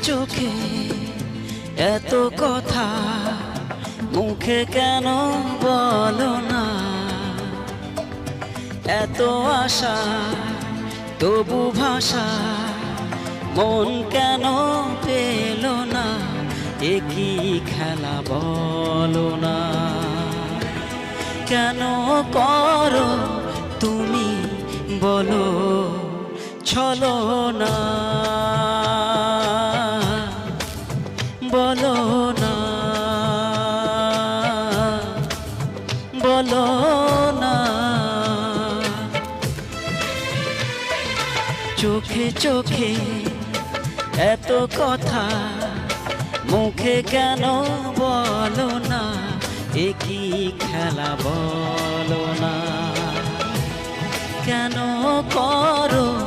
চোখে এত কথা মুখে কেন বলো না? এত আশা তবু ভাষা মন কেন পেল না? একই খেলা বলো না? কেন করো তুমি বলো ছলো না? বলো না, বলো না। চোখে চোখে এত কথা মুখে কেন বলো না? একই খেলা বলো না? কেন করো